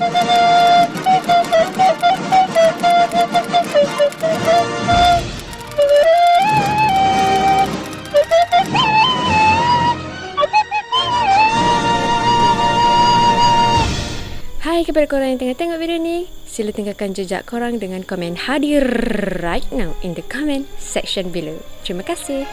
Hai kepada korang yang tengah tengok video ni, sila tinggalkan jejak korang dengan komen hadir right now in the comment section below. Terima kasih.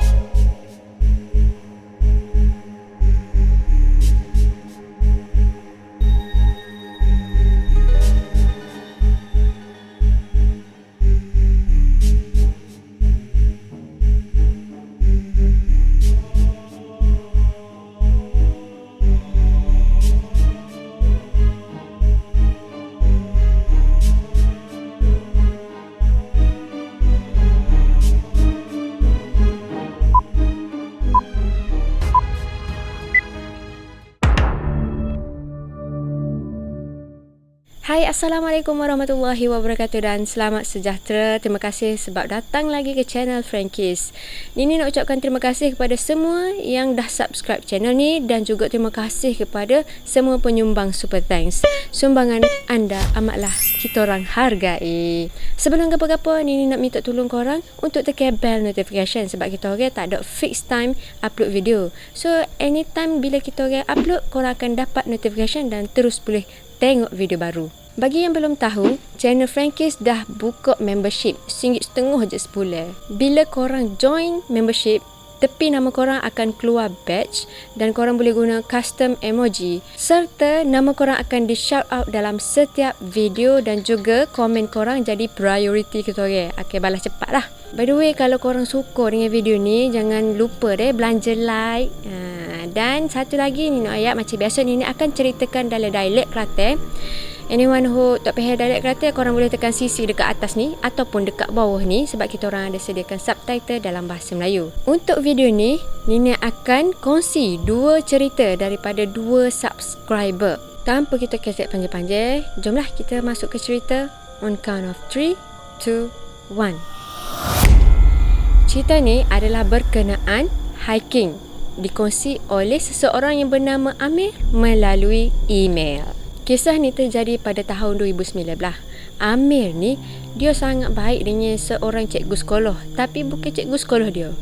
Hai, Assalamualaikum warahmatullahi wabarakatuh dan selamat sejahtera. Terima kasih sebab datang lagi ke channel Frankies. Nini nak ucapkan terima kasih kepada semua yang dah subscribe channel ni dan juga terima kasih kepada semua penyumbang super thanks. Sumbangan anda amatlah kita orang hargai. Sebelum apa-apa, Nini nak minta tolong korang untuk tekan bell notification sebab kita orang tak ada fixed time upload video. So, anytime bila kita orang upload, korang akan dapat notification dan terus boleh tengok video baru. Bagi yang belum tahu, channel Frankies dah buka membership RM1.50 je sebulan. Bila korang join membership, tepi nama korang akan keluar badge dan korang boleh guna custom emoji serta nama korang akan di shout out dalam setiap video dan juga komen korang jadi priority kita orang. Okay, balas cepat lah. By the way, kalau korang suka dengan video ni, jangan lupa belanja like. Dan satu lagi, Nini ayat macam biasa, Nini akan ceritakan dalam dialek Kelantan. Anyone who tak faham dialek Kelantan, korang boleh tekan CC dekat atas ni ataupun dekat bawah ni sebab kita orang ada sediakan subtitle dalam bahasa Melayu. Untuk video ni, Nini akan kongsi dua cerita daripada dua subscriber. Tanpa kita keset panjang-panjang, jomlah kita masuk ke cerita. On count of 3, 2, 1. Cerita ni adalah berkenaan hiking. Dikongsi oleh seseorang yang bernama Amir melalui email. Kisah ni terjadi pada tahun 2019. Amir ni, dia sangat baik dengan seorang cikgu sekolah. Tapi bukan cikgu sekolah dia.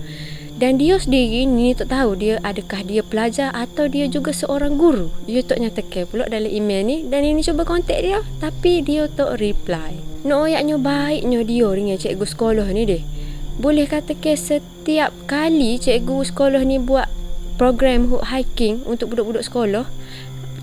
Dan dia sendiri ni tak tahu adakah dia pelajar atau dia juga seorang guru. Dia tak nyatakan pula dalam email ni. Dan ini cuba kontak dia, tapi dia tak reply. Noyaknya baiknya dia dengan cikgu sekolah ni deh. Boleh katakan setiap kali cikgu sekolah ni buat program hiking untuk budak-budak sekolah,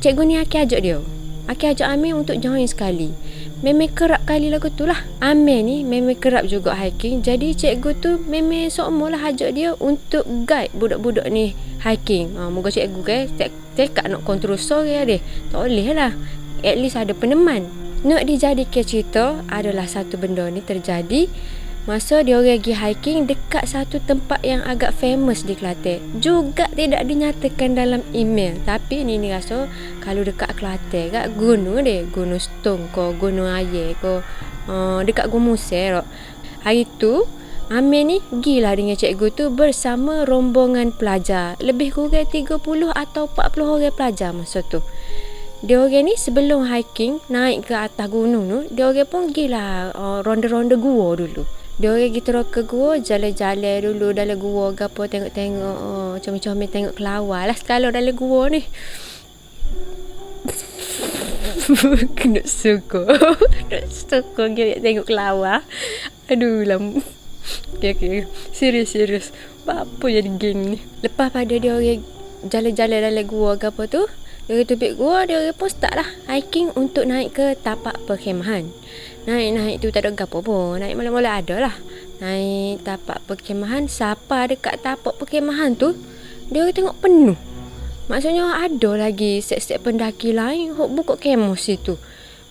cikgu ni akan ajak dia. Akan ajak Amir untuk join sekali. Memang kerap kali lagu tu lah. Amir ni memang kerap juga hiking. Jadi cikgu tu memang seumur lah ajak dia untuk guide budak-budak ni hiking. Moga cikgu kan tekak nak kontrol sorang dia. Tak boleh lah. At least ada peneman. Nak dijadikan cerita adalah satu benda ni terjadi masa dia orang pergi hiking dekat satu tempat yang agak famous di Kelantan. Juga tidak dinyatakan dalam email. Tapi Nini rasa kalau dekat Kelantan kat gunung deh, Gunung Stong ke, Gunung Ayer ke, dekat Gunung Musir. Hari tu Amir ni pergilah dengan cikgu tu bersama rombongan pelajar. Lebih kurang 30 atau 40 orang pelajar masa tu. Dia orang ni sebelum hiking naik ke atas gunung tu, dia orang pun pergilah ronda-ronda gua dulu. Dia orang pergi terus ke gua, jalan-jalan dulu dalam gua, gapo tengok-tengok, comel-comel tengok kelawar lah sekali dalam gua ni. Kena suka. Kena suka tengok kelawar. Aduh lam. Okay. Serius. Apa jadi geng ni? Lepas pada dia orang jalan-jalan dalam gua gapo tu, dia orang tupik gua, dia orang pun start lah hiking untuk naik ke tapak perkhemahan. Naik tu tak ada gapo pun. Naik mula-mula ada lah. Naik tapak perkhemahan. Siapa dekat tapak perkhemahan tu, dia orang tengok penuh. Maksudnya ada lagi set-set pendaki lain hok buka kemah situ.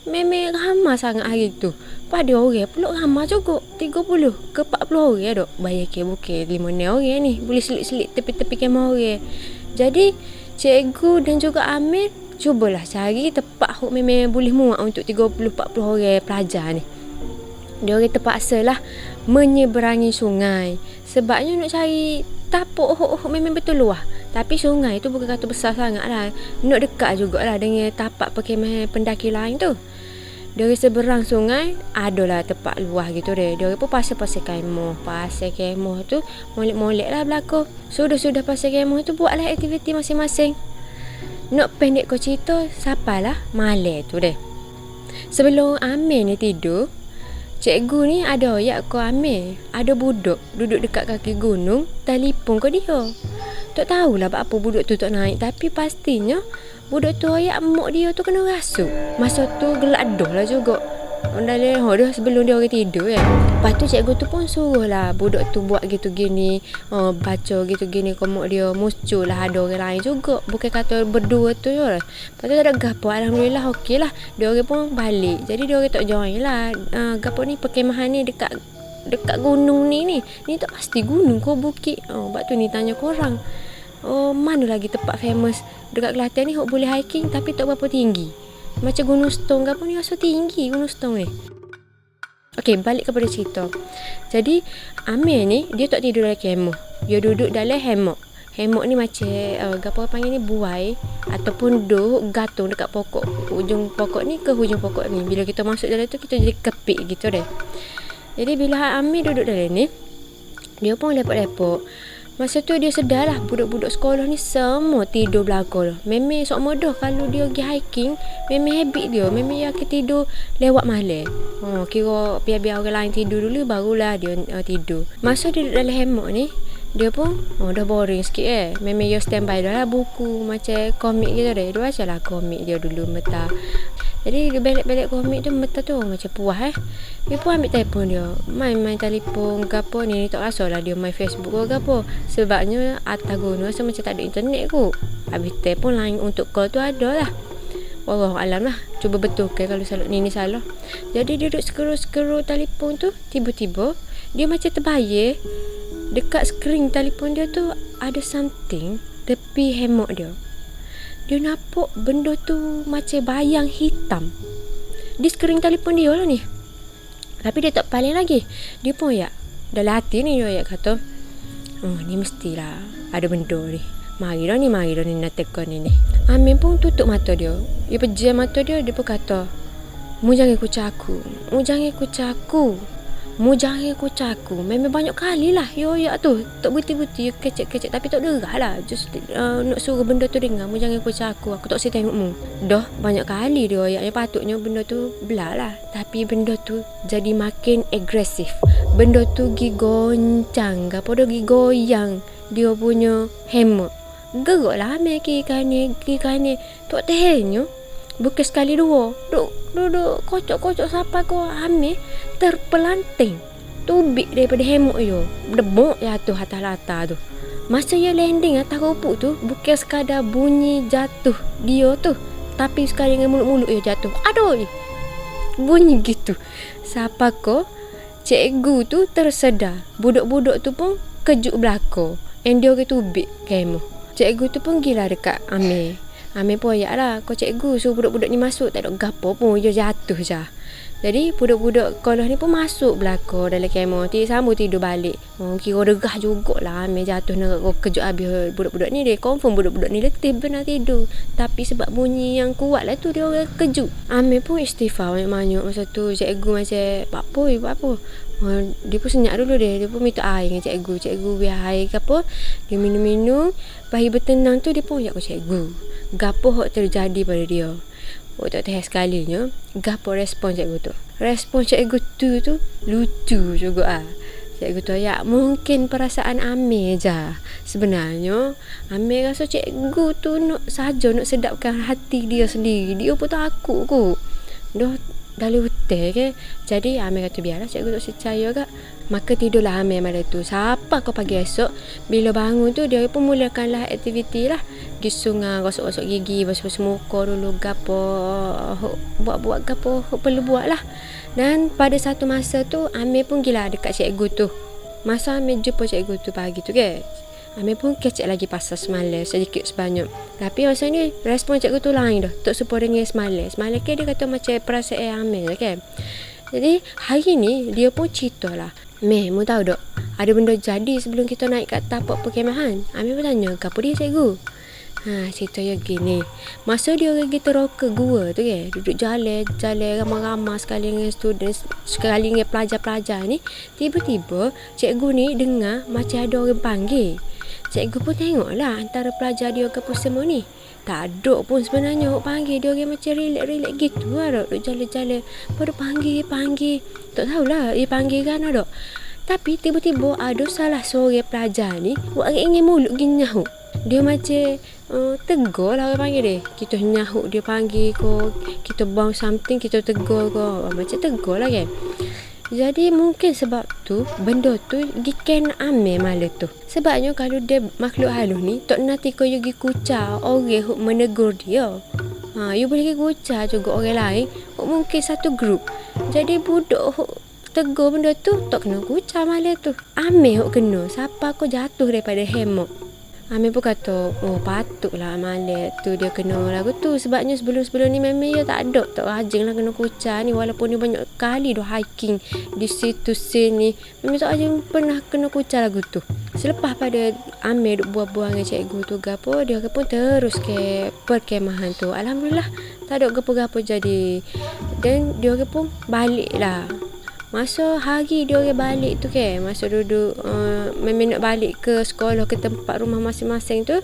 Memang ramai sangat hari tu. Pada orang pula ramai juga. 30 ke 40 orang dok. Bayar ke bukan 5 orang ni. Boleh selit-selit tepi-tepi kemah orang. Jadi cikgu dan juga Amir cubalah cari tempat hok memang boleh muat untuk 30-40 orang pelajar ni. Dia orang terpaksalah menyeberangi sungai. Sebabnya nak cari tapak hok memang betul luah. Tapi sungai tu bukan kata besar sangat lah. Nak dekat jugalah dengan tapak perkemahan pendaki lain tu. Dari seberang sungai adalah tempat luas gitu deh. Dari pun pasal-pasal kemah. Pasal kemah tu molek-molek lah belakang. Sudah pasal kemah tu buatlah aktiviti masing-masing. Nak pendek kau cerita, siapalah malam tu deh. Sebelum Amir ni tidur, cikgu ni ada ayat kau Amir. Ada budak duduk dekat kaki gunung, telefon kau dia. Tak tahulah apa budak tu tak naik, tapi pastinya budak tu ayat mak dia tu kena rasuk. Masa tu gelak dah lah juga. Dah sebelum dia orang tidur kan. Lepas tu cikgu tu pun suruh lah budak tu buat gitu gini, baca gitu gini ke mak dia. Muncul lah ada orang lain juga. Bukan kata berdua tu je lah. Lepas tu tak ada gapo. Alhamdulillah okey lah. Dia orang pun balik. Jadi dia orang tak join lah. Gapo ni perkemahan ni dekat gunung ni. Ni tak pasti gunung ke bukit. Sebab tu ni tanya korang. Mana lagi tempat famous dekat Kelantan ni hok boleh hiking tapi tak berapa tinggi. Macam Gunung Stong ke apa ni rasa tinggi Gunung Stong ni. Okey, balik kepada cerita. Jadi Amir ni dia tak tidur dalam kemah. Dia duduk dalam hammock. Hammock ni macam gapo panggil ni buai ataupun duduk gantung dekat pokok. Hujung pokok ni ke hujung pokok ni. Bila kita masuk dalam tu kita jadi kepik gitu deh. Jadi bila Amir duduk dalam ni, dia pun lepok-lepok. Masa tu dia sedar lah budak-budak sekolah ni semua tidur belakang. Memang sok mudah kalau dia pergi hiking, memang habit dia. Memang dia akan tidur lewat malam. Kira biar orang lain tidur dulu barulah dia tidur. Masa dia duduk dalam hammock ni, dia pun dah boring sikit Memang dia standby dah lah buku macam komik gitu deh. Dia baca lah komik dia dulu meta. Jadi dia balik komik tu meta tu macam puas Dia pun ambil telefon dia. Main telefon ke apa ni. Tak rasa lah dia main Facebook ke apa. Sebabnya atas gunung rasa macam tak ada internet kot. Habis telefon lain untuk call tu ada lah. Wallahualam lah. Cuba betulkan kalau salah ni salah. Jadi dia duduk scroll telefon tu. Tiba-tiba dia macam terbayar. Dekat skrin telefon dia tu ada something tepi hammock dia. Dia nampak benda tu macam bayang hitam di skrin telefon dia lah ni. Tapi dia tak paling lagi. Dia pun dalam hati ni dia kata, ni mestilah ada benda ni. Mari dah ni nak tekan ni. Amin pun tutup mata dia. Dia pejam mata dia. Dia pun kata, mu jangan kucak aku. Memang banyak kali lah ya tu tak betul-betul kecek-kecek tapi tak derah lah. Just nak suruh benda tu dengar, mu jangan kucak aku tak usah tengokmu. Dah banyak kali dia ayatnya patutnya benda tu belah lah. Tapi benda tu jadi makin agresif. Benda tu gi goncang apa dah gi goyang dia punya hammock. Gerak lah ambil kiri kanan tak tahannya. Bukan sekali dua. Duduk kocok-kocok sampai kau ambil terpelanting. Tubik daripada hammock dia. Debok jatuh atas latar tu. Masa dia landing atas rupuk tu, bukan sekadar bunyi jatuh dia tu. Tapi sekali dengan mulut-mulut dia jatuh. Aduh! Bunyi gitu. Siapa kau? Cikgu tu tersedar. Budak-budak tu pun kejut belakang. And dia orang tubik hammock. Cikgu tu pun gila dekat Amir. Amir pun lah, kau cikgu suruh budak-budak ni masuk. Tak ada gapo pun, dia jatuh je. Jadi budak-budak sekolah ni pun masuk belakang dalam kamar. Sambung tidur balik. Kira degah jugalah Amir jatuh nak kejut habis budak-budak ni. Dia confirm budak-budak ni letih benar tidur. Tapi sebab bunyi yang kuat lah tu dia orang kejut. Amir pun istighfar banyak-banyak masa tu. Cikgu macam apa. Dia pun senyap dulu dia pun minta air dengan cikgu biar air ke apa. Dia minum-minum. Bagi bertenang tu dia pun ajak cikgu. Gapo hok terjadi pada dia. Tak tahu sekalinya gapo respon cikgu tu. Respon cikgu tu lucu juga Cikgu tu mungkin perasaan Amir je. Sebenarnya Amir rasa cikgu tu nak sedapkan hati dia sendiri. Dia pun takut kot. Dah dalam hotel ke. Jadi Amir kata biarlah cikgu tak percaya kak. Maka tidurlah Amir malam tu. Siapa kau pagi esok bila bangun tu dia pun mulakanlah aktiviti lah. Pergi sungai, gosok-gosok gigi, basuh muka dulu gapo. Buat gapo perlu buat lah. Dan pada satu masa tu Amir pun gila dekat cikgu tu. Masa Amir jumpa cikgu tu pagi tu ke, Amir pun kecek lagi pasal semalam sedikit sebanyak. Tapi masa ni respon cikgu tu lain dah. Tak serupa dengan semalam. Semalam ke dia kata macam perasaan Amir kan. Jadi hari ni dia pun cerita lah. Meh, mu tahu tak? ada benda jadi sebelum kita naik kat tapak perkemahan. Amir pun tanya, apa dia cikgu? Cerita dia gini. Masa dia pergi teroka gua tu kan, duduk jalan ramai-ramai sekali dengan student, sekali dengan pelajar-pelajar ni, tiba-tiba cikgu ni dengar macam ada orang panggil. Cikgu pun tengok lah antara pelajar dia ke semua ni. Tak ada pun sebenarnya orang panggil. Dia orang macam relax gitu lah. Duduk jalan-jalan. Pada panggil. Tak tahulah dia panggil kan ada. Tapi tiba-tiba ada salah seorang pelajar ni buat ingin mulut gini nyahuk. Dia macam tegur lah orang panggil dia. Kita nyahuk dia panggil ko, kita bounce something, kita tegur ko. Macam tegur lah kan. Jadi mungkin sebab tu benda tu giken Amir malam tu. Sebabnya kalau dia makhluk halus ni tak nanti kau pergi kucar orang hok menegur dia. You boleh pergi kucar juga orang lain, mungkin satu grup. Jadi budak hok tegur benda tu tak kena kucar malam tu. Amir hok kena. Siapa kau jatuh daripada hemok. Amir pun kata, patutlah malam tu dia kena lagu tu. Sebabnya sebelum-sebelum ni memang dia tak rajin lah kena kucar ni. Walaupun dia banyak kali dah hiking di situ sini, memang tak rajin pernah kena kucar lagu tu. Selepas pada Amir duk buat-buat dengan cikgu tu gapo, dia pun terus ke perkemahan tu. Alhamdulillah tak ada gapo-gapo jadi. Dan dia pun balik lah. Masa hari dia orang balik tu kan, masa duduk memang nak balik ke sekolah, ke tempat rumah masing-masing tu,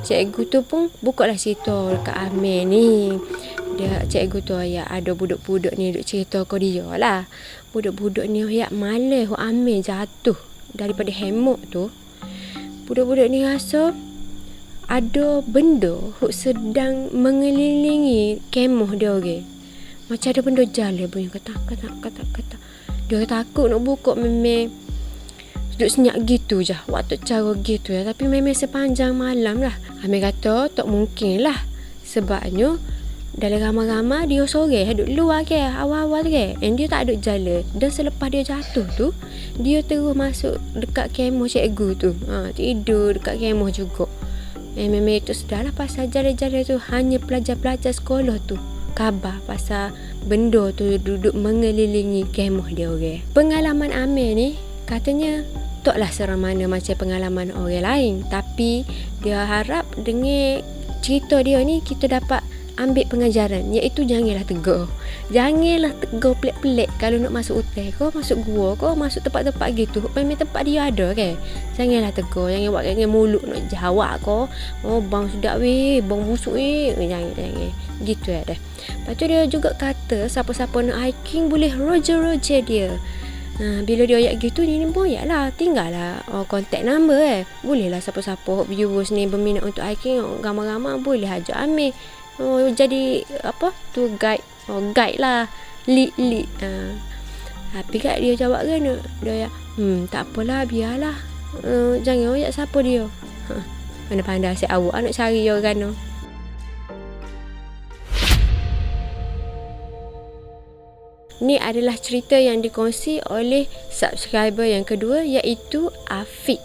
cikgu tu pun buka lah cerita dekat Amir ni. Cikgu tu ada budak-budak ni duk cerita ke dia lah. Budak-budak ni malam Amir jatuh daripada hemok tu. Budak-budak ni rasa ada benda sedang mengelilingi kemah dia orang. Macam ada benda jalan bunyi kata. Dia takut nak buka, memang duduk senyap gitu je. Waktu cara gitu ya. Tapi memang sepanjang malam lah. Amir kata tak mungkin lah. Sebabnya dalam ramai-ramai dia sorang duduk luar ke awal-awal ke. And dia tak ada jalan. Dan selepas dia jatuh tu, dia terus masuk dekat kemah cikgu tu. Tidur dekat kemah juga. Memang itu sudah lah pasal jalan-jalan tu hanya pelajar-pelajar sekolah tu khabar pasal benda tu duduk mengelilingi kemah dia orang. Pengalaman Amir ni katanya taklah seram mana macam pengalaman orang lain, tapi dia harap dengan cerita dia ni kita dapat ambil pengajaran, iaitu janganlah tegur pelik-pelik kalau nak masuk hotel kau, masuk gua kau, masuk tempat-tempat gitu. Memang tempat dia ada kan, janganlah tegur, jangan buat dengan mulut nak jawab kau, bang sedap bang busuk jangan gitu dah. Lepas tu dia juga kata siapa-siapa nak hiking boleh roger dia. Bila dia ayat gitu ni pun yalah tinggal lah contact number boleh lah siapa-siapa viewers ni berminat untuk hiking ramai-ramai boleh ajak Amir jadi tour guide guide lah lead. Tapi kat dia jawab kan dia tak apalah biarlah, jangan ajak siapa dia. Pandai-pandai asyik awak nak cari dia kan. Ni adalah cerita yang dikongsi oleh subscriber yang kedua, iaitu Afiq.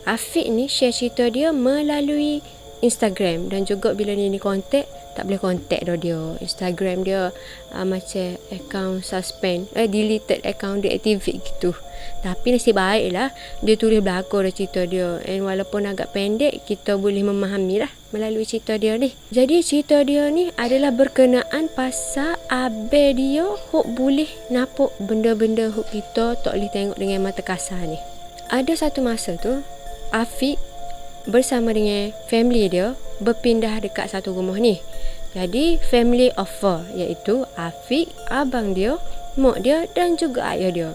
Afiq ni share cerita dia melalui Instagram, dan juga bila ni kontak tak boleh kontak dia. Instagram dia macam account suspend, deleted account dia activate gitu. Tapi nasib baik lah dia tulis belakang dah cerita dia, and walaupun agak pendek kita boleh memahami lah melalui cerita dia ni. Jadi cerita dia ni adalah berkenaan pasal abe dia hok boleh nampak benda-benda hok kita tak boleh tengok dengan mata kasar ni. Ada satu masa tu Afiq bersama dengan family dia berpindah dekat satu rumah ni. Jadi family of 4, iaitu Afiq, abang dia, mak dia dan juga ayah dia.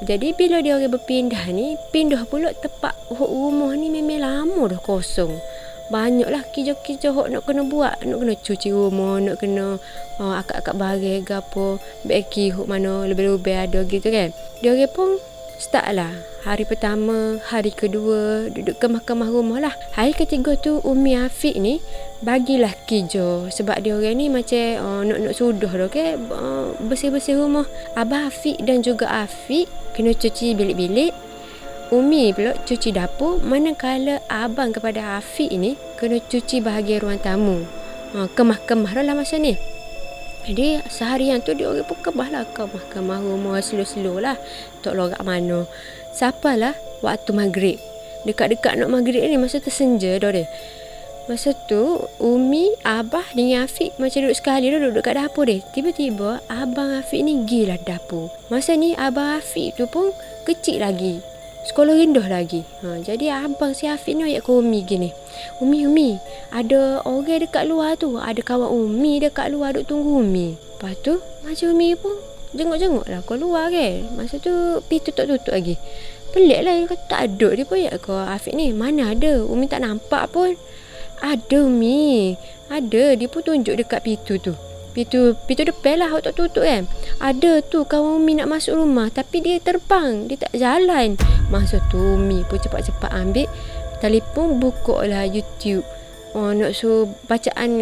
Jadi bila dia orang berpindah ni, pindah pula tempat rumah ni memang lama dah kosong. Banyaklah kerja-kerja hok nak kena buat, nak kena cuci rumah, nak kena akak-akak barang ke apa, beki hok mana lebih-lebih ada gitu kan. Dia orang pun start lah. Hari pertama, hari kedua duduk kemah-kemah rumah lah. Hari ketiga tu Umi Afiq ni bagilah kerja, sebab dia orang ni macam nak sudah dah ke bersih-bersih rumah. Abah Afiq dan juga Afiq kena cuci bilik-bilik. Umi pula cuci dapur, manakala abang kepada Afiq ni kena cuci bahagian ruang tamu. Kemah-kemah dah lah masa ni. Jadi seharian tu dia orang pun kebah lah ke mahkamah rumah slow-slow lah. Tak lorak mana. Sapalah waktu maghrib. Dekat-dekat nak maghrib ni masa tersenja dah dia. Masa tu Umi, Abah dengan Afiq macam duduk sekali dah duduk kat dapur dia. Tiba-tiba Abang Afiq ni gila dapur. Masa ni Abang Afiq tu pun kecil lagi. Sekolah rendah lagi. Jadi abang si Afiq ni ayat ke Umi gini. Umi, ada orang dekat luar tu. Ada kawan Umi dekat luar duk tunggu Umi. Lepas tu macam Umi pun jenguk-jenguk lah keluar kan. Masa tu pintu tak tutup lagi. Pelik lah, dia kata tak ada. Dia pun ayat ke Afiq ni. Mana ada, Umi tak nampak pun. Ada Umi. Ada, dia pun tunjuk dekat pintu tu. Pintu depan lah, tak tutup kan. Ada tu kawan Umi nak masuk rumah, tapi dia terbang, dia tak jalan. Masa tu Umi pun cepat-cepat ambil telefon, buka lah YouTube. Nak suruh bacaan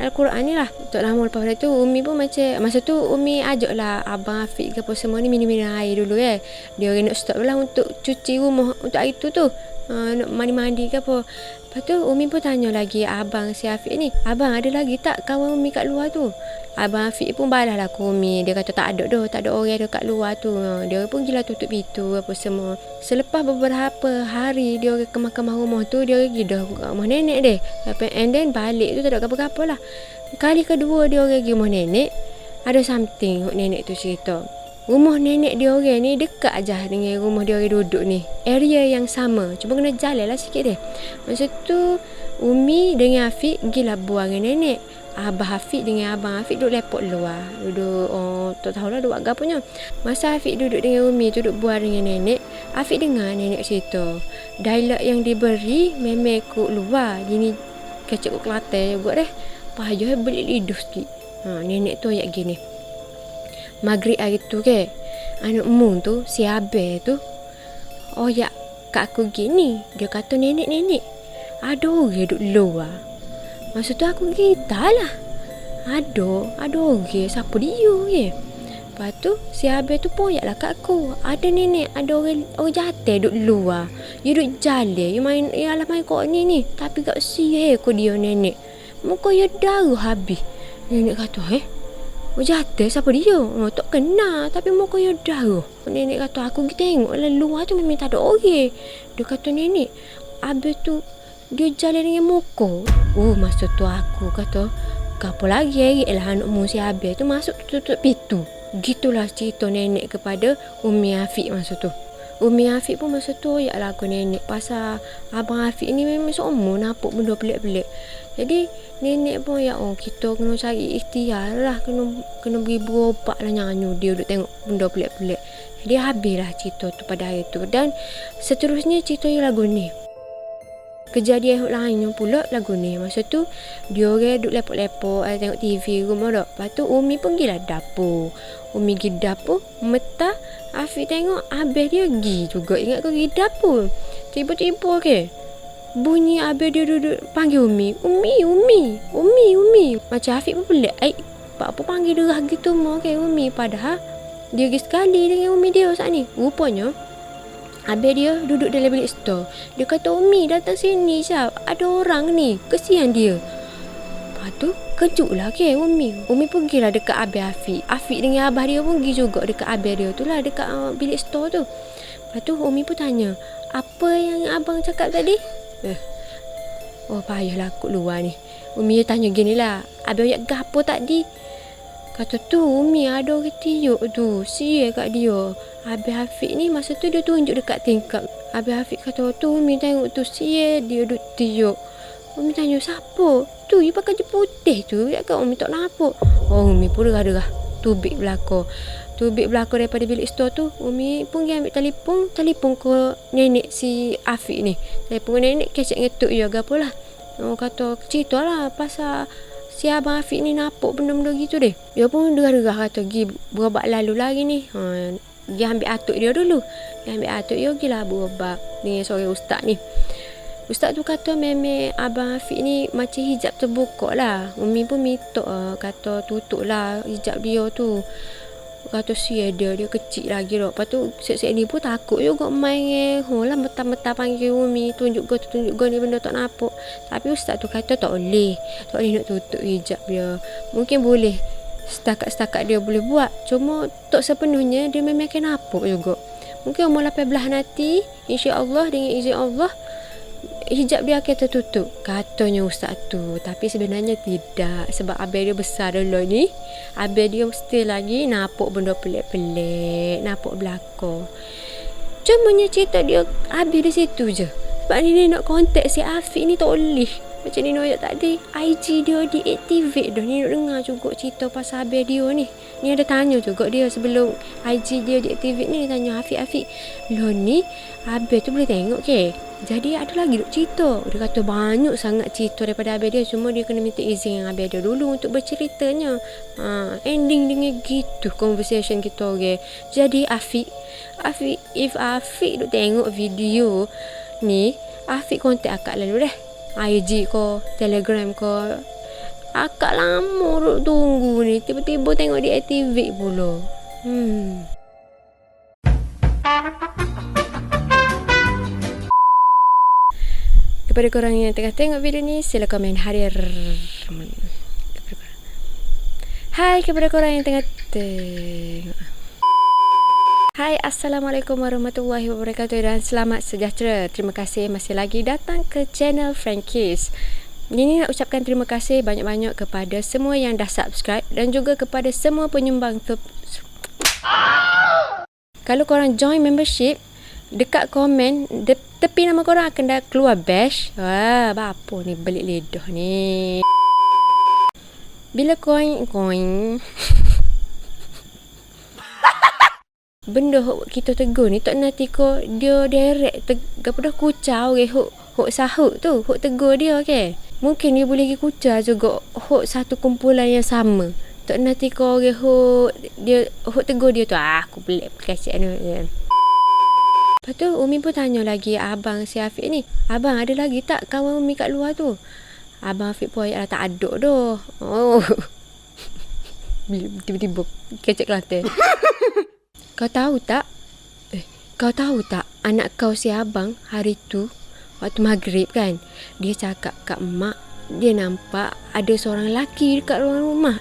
Al-Quran ni lah. Tak lama lepas tu Umi pun macam, masa tu Umi ajak lah Abang Afiq ke apa semua ni minum-minum air dulu kan. Dia orang nak stop lah untuk cuci rumah untuk hari tu. Nak mandi-mandi ke apa. Lepas tu Umi pun tanya lagi abang si Afiq ni, abang ada lagi tak kawan Umi kat luar tu? Abang Afiq pun balas lah ke Umi. Dia kata tak ada dah, tak ada orang dekat luar tu. Dia pun gila tutup pintu apa semua. Selepas beberapa hari dia ke mahkamah rumah tu, dia pergi dah rumah nenek dia. And then balik tu tak ada apa-apa lah. Kali kedua dia pergi rumah nenek, ada something nenek tu cerita. Rumah nenek dia orang ni dekat aja dengan rumah dia orang duduk ni. Area yang sama. Cuma kena jalan lah sikit dia. Masa tu Umi dengan Afiq pergilah buang dengan nenek. Abah Afiq dengan abang Afiq duduk lepok luar. Duduk, tak tahulah duduk agak punya. Masa Afiq duduk dengan Umi tu duduk buang dengan nenek, Afiq dengar nenek cerita. Dialog yang diberi memang kut luar. Gini kecik kut Kelantan juga deh. Payah beli lidah sikit. Nenek tu ayat gini. Maghrib hari tu ke, anak mung tu, si Abel tu, ya kat aku gini. Dia kata nenek-nenek, ada orang duduk luar. Masa tu aku kita lah. Ada orang, siapa dia ke? Lepas tu si Abel tu pun lah kat aku. Ada nenek, ada orang jatuh duduk luar. Dia duduk jalan, dia main kok ni. Tapi kat sihe ko dia nenek. Muka dia darah habis. Nenek kata, jatuh siapa dia? Tak kenal, tapi muka dia darah. Nenek kata, aku tengok lah luar tu memang tak ada orang. Dia kata, nenek, Abel tu dia jalan dengan muka. Masa tu aku kata, apa lagi lah anakmu si Abel tu masuk tutup pintu. Gitulah cerita nenek kepada Umi Afiq masa tu. Umi Afiq pun masa tu aku nenek pasal abang Afiq ni memang seumur nampak benda pelik-pelik. Jadi nenek pun kita kena cari ikhtiar lah, kena beri berobat lah nyanyi dia duduk tengok benda pelik-pelik. Jadi habislah cerita tu pada hari tu. Dan seterusnya cerita lagu ni. Kejadian lainnya pula lagu ni. Masa tu dia orang duduk lepok-lepok tengok TV rumah dak. Lepas tu Umi pun pergi dapur. Umi pergi dapur, metah Afiq tengok Abel dia pergi juga. Ingat kau pergi dapur. Tiba-tiba bunyi Abel dia duduk panggil Umi. Umi. Macam Afiq pun pelik. Apa panggil derah gitu mau Umi. Padahal dia pergi sekali dengan Umi dia saat ni. Rupanya Abel dia duduk dalam bilik store. Dia kata, Umi datang sini Syaf. Ada orang ni. Kesian dia. Lepas tu kejut lah Umi. Umi pergilah dekat Abel Afiq. Afiq dengan abah dia pun pergi juga dekat Abel dia tu lah. Dekat bilik store tu. Lepas tu Umi pun tanya, apa yang abang cakap tadi? Payahlah aku luar ni. Umi tanya gini lah, Abel ayat gapo tadi? Kata tu Umi ada orang tiuk tu. Sial kat dia. Abel Afiq ni masa tu dia tunjuk dekat tingkap. Abel Afiq kata tu Umi tengok tu sial dia duduk tiuk. Umi tanya siapa? Tu you pakai baju putih tu. Takkan Umi tak nampak. Umi pun derah-derah. Tubik belakang daripada bilik store tu. Umi pun pergi ambil telefon ke nenek si Afiq ni. Telefon nenek kecek ngetuk je apa lah. Kata cerita lah pasal si abang Afiq ni nampak benda-benda gitu deh. Dia pun derah-derah kata pergi berobat lalu lagi ni. Dia ambil atuk dia dulu. Dia ambil atuk dia pergilah berobat dengan seorang ustaz ni. Ustaz tu kata memang abang Afiq ni macam hijab terbuka lah. Umi pun minta kata tutup lah hijab dia tu. Kata siya dia kecil lagi dah. Lepas tu set-set ni pun takut juga main lah mentah-mentah panggil Umi tunjuk ni benda tak nampak. Tapi ustaz tu kata tak boleh nak tutup hijab dia. Mungkin boleh setakat-setakat dia boleh buat. Cuma tak sepenuhnya dia memang akan napuk juga. Mungkin umur 18 nanti, insya-Allah dengan izin Allah, hijab dia akan tertutup, katanya ustaz tu. Tapi sebenarnya tidak, sebab abang dia besar dulu ni. Abang dia mesti lagi napuk benda pelik-pelik, napuk belakang. Cumanya cerita dia habis di situ je. Sebab ni nak kontak si Afiq ni tak boleh. Macam ni nak tak ada IG dia deactivate dah. Ni nak dengar juga cerita pasal abang dia ni. Ni ada tanya juga dia sebelum IG dia deactivate ni. Dia tanya Afiq, lo ni abang tu boleh tengok ke? Jadi ada lagi duk cerita. Dia kata banyak sangat cerita daripada abang dia. Cuma dia kena minta izin dengan abang dia dulu untuk berceritanya. Ending dengan gitu conversation kita orang. Jadi Afiq, if Afiq duk tengok video ni, Afiq kontak akak lalu dah. IG ko, Telegram ko. Akak lama duk tunggu ni. Tiba-tiba tengok dia activate pula. Kepada korang yang tengah tengok video ni, sila komen hadir. Hai kepada korang yang tengah tengok. Hai, Assalamualaikum warahmatullahi wabarakatuh dan selamat sejahtera. Terima kasih masih lagi datang ke channel Frankies. Ini nak ucapkan terima kasih banyak-banyak kepada semua yang dah subscribe dan juga kepada semua penyumbang Kalau korang join membership, dekat komen tepi nama korang akan dah keluar badge. Wah, apa ni belik lidah ni. Bila koin benda kita tegur ni tak nanti ko dia direct dah kucau ke hok sahut tu, hok tegur dia ke. Mungkin dia boleh pergi kucau juga hok satu kumpulan yang sama. Tak nanti ko ke hok tegur dia tu. Aku pelik kasih anu. Lepas tu Umi pun tanya lagi abang si Afiq ni, abang ada lagi tak kawan Umi kat luar tu? Abang Afiq pun ayat tak ada dah. Oh. Tiba-tiba kecek Kelantan. Kau tahu tak anak kau si abang hari tu waktu maghrib kan, dia cakap kat mak dia nampak ada seorang lelaki dekat ruang rumah.